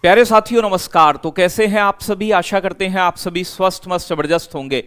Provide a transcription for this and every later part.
प्यारे साथियों नमस्कार। तो कैसे हैं आप सभी? आशा करते हैं आप सभी स्वस्थ मस्त जबरदस्त होंगे।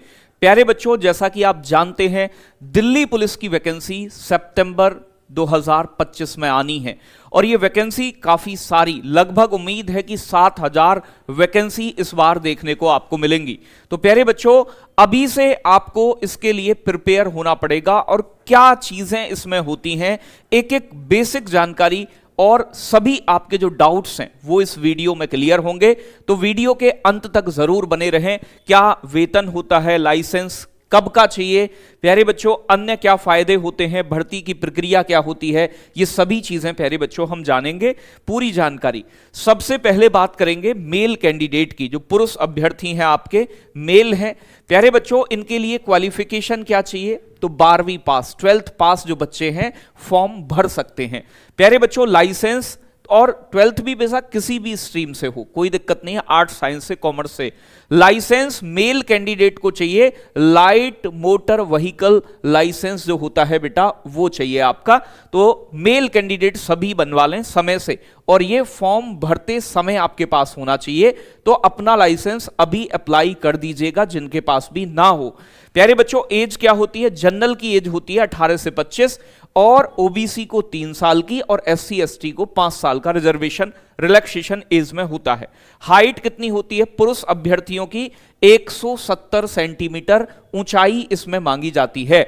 प्यारे बच्चों, जैसा कि आप जानते हैं दिल्ली पुलिस की वैकेंसी सितंबर 2025 में आनी है और ये वैकेंसी काफी सारी, लगभग उम्मीद है कि 7000 वैकेंसी इस बार देखने को आपको मिलेंगी। तो प्यारे बच्चों, अभी से आपको इसके लिए प्रिपेयर होना पड़ेगा और क्या चीजें इसमें होती हैं, एक एक बेसिक जानकारी और सभी आपके जो डाउट्स हैं वो इस वीडियो में क्लियर होंगे। तो वीडियो के अंत तक जरूर बने रहें। क्या वेतन होता है, लाइसेंस कब का चाहिए, प्यारे बच्चों अन्य क्या फायदे होते हैं, भर्ती की प्रक्रिया क्या होती है, ये सभी चीजें प्यारे बच्चों हम जानेंगे, पूरी जानकारी। सबसे पहले बात करेंगे मेल कैंडिडेट की। जो पुरुष अभ्यर्थी हैं आपके मेल हैं प्यारे बच्चों, इनके लिए क्वालिफिकेशन क्या चाहिए? तो 12वीं पास, 12th पास जो बच्चे हैं फॉर्म भर सकते हैं। प्यारे बच्चों लाइसेंस और 12th भी बेशक किसी भी स्ट्रीम से हो, कोई दिक्कत नहीं है, आर्ट्स साइंस से कॉमर्स से। लाइसेंस मेल कैंडिडेट को चाहिए, लाइट मोटर व्हीकल लाइसेंस जो होता है बेटा वो चाहिए आपका। तो मेल कैंडिडेट सभी बनवा लें समय से और ये फॉर्म भरते समय आपके पास होना चाहिए। तो अपना लाइसेंस अभी अप्लाई कर दीजिएगा जिनके पास भी ना हो। प्यारे बच्चों एज क्या होती है? जनरल की एज होती है 18 से 25 और ओबीसी को 3 साल की और एससी एसटी को 5 साल का रिजर्वेशन रिलैक्सेशन एज में होता है। हाइट कितनी होती है? पुरुष अभ्यर्थियों की 170 सेंटीमीटर ऊंचाई इसमें मांगी जाती है।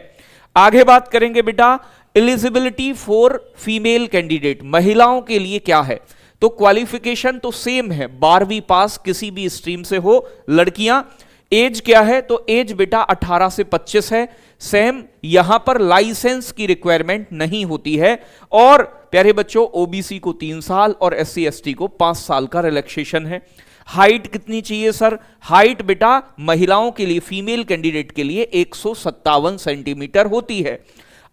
आगे बात करेंगे बेटा एलिजिबिलिटी फॉर फीमेल कैंडिडेट, महिलाओं के लिए क्या है? तो क्वालिफिकेशन तो सेम है, 12वीं पास किसी भी स्ट्रीम से हो लड़कियां। एज क्या है? तो एज बेटा 18 से 25 है, सेम। यहां पर लाइसेंस की रिक्वायरमेंट नहीं होती है और प्यारे बच्चों ओबीसी को 3 साल और एससी एसटी को 5 साल का रिलैक्सेशन है। हाइट कितनी चाहिए सर? हाइट बेटा महिलाओं के लिए, फीमेल कैंडिडेट के लिए 157 सेंटीमीटर होती है।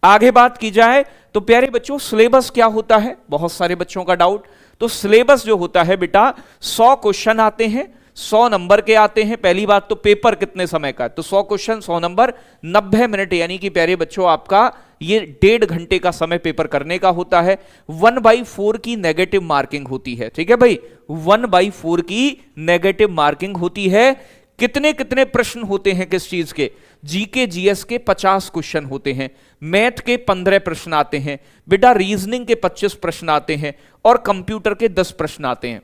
आगे बात की जाए तो प्यारे बच्चों सिलेबस क्या होता है, बहुत सारे बच्चों का डाउट। तो सिलेबस जो होता है बेटा 100 क्वेश्चन आते हैं, 100 नंबर के आते हैं। पहली बात तो पेपर कितने समय का है? तो 100 क्वेश्चन 100 नंबर 90 मिनट, यानी कि प्यारे बच्चों आपका ये 1.5 घंटे का समय पेपर करने का होता है। 1/4 की नेगेटिव मार्किंग होती है, ठीक है भाई, 1/4 की नेगेटिव मार्किंग होती है। कितने कितने प्रश्न होते हैं किस चीज के? जीके जीएस के 50 क्वेश्चन होते हैं, मैथ के 15 प्रश्न आते हैं बेटा, रीजनिंग के 25 प्रश्न आते हैं और कंप्यूटर के 10 प्रश्न आते हैं।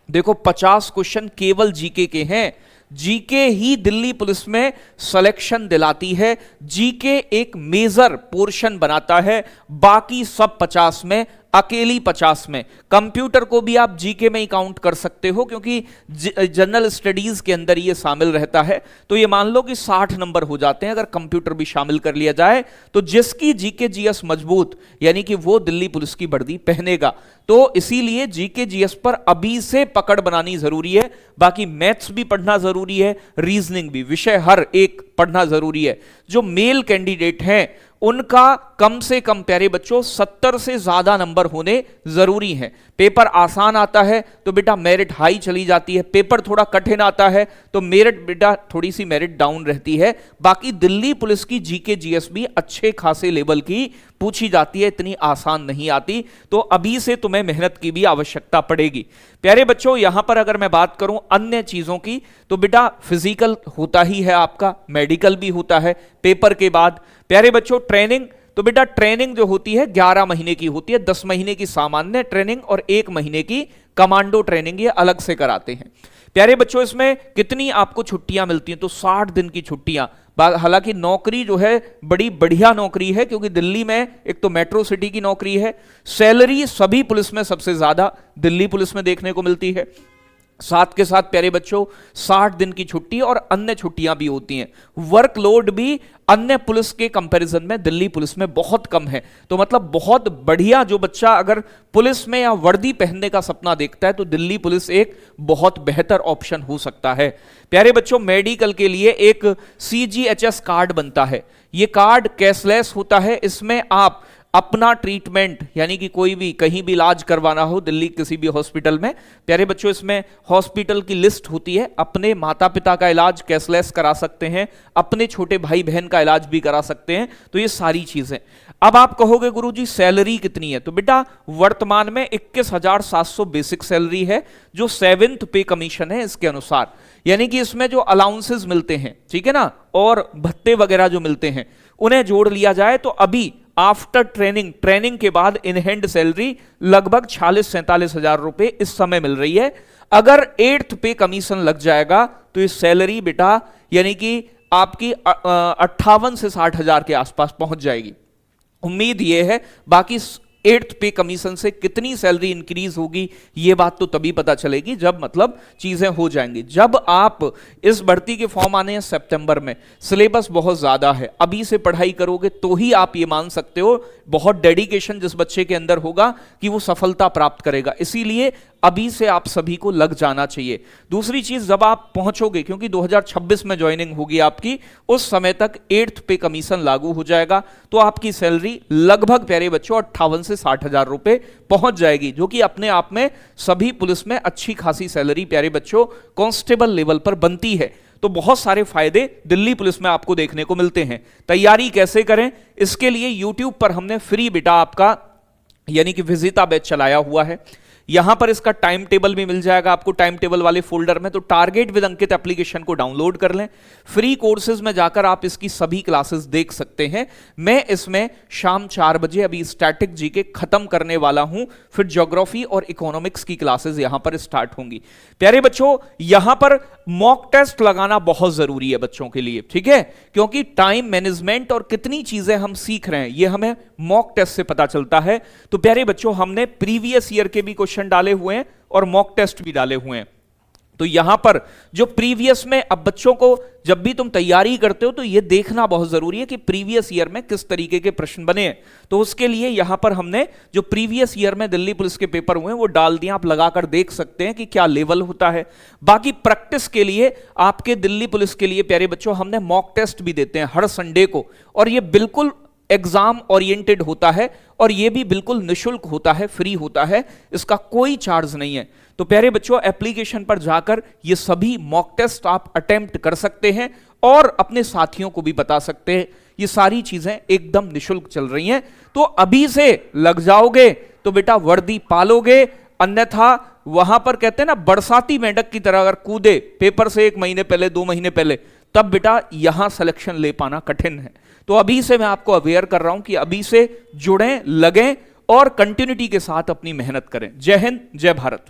देखो 50 क्वेश्चन केवल जीके के हैं। जीके ही दिल्ली पुलिस में सिलेक्शन दिलाती है, जीके एक मेजर पोर्शन बनाता है, बाकी सब 50 में, अकेली 50 में। कंप्यूटर को भी आप जीके में ही काउंट कर सकते हो क्योंकि जनरल स्टडीज के अंदर ये शामिल रहता है। तो ये मान लो कि 60 नंबर हो जाते हैं अगर कंप्यूटर भी शामिल कर लिया जाए। तो जिसकी जीके जीएस मजबूत, यानी कि वो दिल्ली पुलिस की वर्दी पहनेगा। तो इसीलिए जीके जीएस पर अभी से पकड़ बनानी जरूरी है। बाकी मैथ्स भी पढ़ना जरूरी है, रीजनिंग भी, विषय हर एक पढ़ना जरूरी है। जो मेल कैंडिडेट हैं उनका कम से कम प्यारे बच्चों 70 से ज्यादा नंबर होने जरूरी हैं। पेपर आसान आता है तो बेटा मेरिट हाई चली जाती है, पेपर थोड़ा कठिन आता है तो मेरिट बेटा थोड़ी सी मेरिट डाउन रहती है। बाकी दिल्ली पुलिस की जीके जीएस भी अच्छे खासे लेवल की पूछी जाती है, इतनी आसान नहीं आती। तो अभी से तुम्हें मेहनत की भी आवश्यकता पड़ेगी। प्यारे बच्चों यहां पर अगर मैं बात करूं अन्य चीजों की तो बेटा फिजिकल होता ही है आपका, मेडिकल भी होता है पेपर के बाद। प्यारे बच्चों ट्रेनिंग, तो बेटा ट्रेनिंग जो होती है 11 महीने की होती है, 10 महीने की सामान्य ट्रेनिंग और 1 महीने की कमांडो ट्रेनिंग, ये अलग से कराते हैं। प्यारे बच्चों इसमें कितनी आपको छुट्टियां मिलती हैं? तो 60 दिन की छुट्टियां। हालांकि नौकरी जो है बड़ी बढ़िया नौकरी है क्योंकि दिल्ली में एक तो मेट्रो सिटी की नौकरी है। सैलरी सभी पुलिस में सबसे ज्यादा दिल्ली पुलिस में देखने को मिलती है। साथ के साथ प्यारे बच्चों 60 दिन की छुट्टी और अन्य छुट्टियां भी होती हैं। वर्कलोड भी अन्य पुलिस के कंपैरिजन में दिल्ली पुलिस में बहुत कम है। तो मतलब बहुत बढ़िया, जो बच्चा अगर पुलिस में या वर्दी पहनने का सपना देखता है तो दिल्ली पुलिस एक बहुत बेहतर ऑप्शन हो सकता है। प्यारे बच्चों मेडिकल के लिए एक CGHS कार्ड बनता है। यह कार्ड कैशलेस होता है, इसमें आप अपना ट्रीटमेंट यानी कि कोई भी कहीं भी इलाज करवाना हो दिल्ली किसी भी हॉस्पिटल में, प्यारे बच्चों इसमें हॉस्पिटल की लिस्ट होती है, अपने माता पिता का इलाज कैशलेस करा सकते हैं, अपने छोटे भाई बहन का इलाज भी करा सकते हैं, तो ये सारी चीजें। अब आप कहोगे गुरुजी सैलरी कितनी है, तो बेटा वर्तमान में 21,700 बेसिक सैलरी है जो 7th पे कमीशन है इसके अनुसार, यानी कि इसमें जो अलाउंसेस मिलते हैं, ठीक है ना, और भत्ते वगैरह जो मिलते हैं उन्हें जोड़ लिया जाए तो अभी आफ्टर ट्रेनिंग के बाद इन हैंड सैलरी लगभग 46-47 हजार रुपए इस समय मिल रही है। अगर 8th पे कमीशन लग जाएगा तो ये सैलरी बेटा यानी कि आपकी 58 से 60 हजार के आसपास पहुंच जाएगी। उम्मीद ये है, बाकी 8th पे कमीशन से कितनी सैलरी इंक्रीज होगी ये बात तो तभी पता चलेगी जब मतलब चीजें हो जाएंगी। जब आप इस भर्ती के फॉर्म आने हैं सितंबर में, सिलेबस बहुत ज्यादा है, अभी से पढ़ाई करोगे तो ही आप ये मान सकते हो बहुत डेडिकेशन जिस बच्चे के अंदर होगा कि वो सफलता प्राप्त करेगा, इसीलिए अभी से आप सभी को लग जाना चाहिए। दूसरी चीज, जब आप पहुंचोगे, क्योंकि 2026 में ज्वाइनिंग होगी आपकी, उस समय तक 8th पे कमीशन लागू हो जाएगा तो आपकी सैलरी लगभग प्यारे बच्चों 58 से 60 हजार रुपए पहुंच जाएगी, जो कि अपने आप में सभी पुलिस में अच्छी खासी सैलरी प्यारे बच्चों कांस्टेबल लेवल पर बनती है। तो बहुत सारे फायदे दिल्ली पुलिस में आपको देखने को मिलते हैं। तैयारी कैसे करें, इसके लिए YouTube पर हमने फ्री बेटा आपका यानी कि विजेता बैच चलाया हुआ है। यहां पर इसका टाइम टेबल भी मिल जाएगा आपको टाइम टेबल वाले फोल्डर में, तो टारगेट विद अंकित एप्लीकेशन को डाउनलोड कर लें। फ्री कोर्सेज में जाकर आप इसकी सभी क्लासेस देख सकते हैं। मैं इसमें शाम 4 बजे अभी स्टैटिक जीके खत्म करने वाला हूं, फिर ज्योग्राफी और इकोनॉमिक्स की क्लासेस यहां पर स्टार्ट होंगी। प्यारे बच्चों यहां पर मॉक टेस्ट लगाना बहुत जरूरी है बच्चों के लिए, ठीक है, क्योंकि टाइम मैनेजमेंट और कितनी चीजें हम सीख रहे हैं ये हमें मॉक टेस्ट से पता चलता है। तो प्यारे बच्चों हमने प्रीवियस ईयर के भी क्वेश्चन डाले हुए हैं और मॉक टेस्ट भी डाले हुए हैं। तो यहां पर जो प्रीवियस में, अब बच्चों को जब भी तुम तैयारी करते हो तो यह देखना बहुत जरूरी है कि प्रीवियस ईयर में किस तरीके के प्रश्न बने हैं। तो उसके लिए यहां पर हमने जो प्रीवियस ईयर में दिल्ली पुलिस के पेपर हुए हैं वो डाल दिए, आप लगाकर देख सकते हैं कि क्या लेवल होता है। बाकी प्रैक्टिस के लिए आपके दिल्ली पुलिस के लिए प्यारे बच्चों हमने मॉक टेस्ट भी देते हैं हर संडे को, और ये बिल्कुल एग्जाम ओरिएंटेड होता है और यह भी बिल्कुल निशुल्क होता है, फ्री होता है, इसका कोई चार्ज नहीं है। तो प्यारे बच्चों एप्लीकेशन पर जाकर ये सभी मॉक टेस्ट आप अटेम्प्ट कर सकते हैं और अपने साथियों को भी बता सकते हैं। ये सारी चीजें एकदम निशुल्क चल रही हैं, तो अभी से लग जाओगे तो बेटा वर्दी पालोगे, अन्यथा वहां पर कहते हैं ना बरसाती मेंढक की तरह अगर कूदे पेपर से 1 महीने पहले 2 महीने पहले, तब बेटा यहां सिलेक्शन ले पाना कठिन है। तो अभी से मैं आपको अवेयर कर रहा हूं कि अभी से जुड़ें, लगें और कंटिन्यूटी के साथ अपनी मेहनत करें। जय हिंद, जय भारत।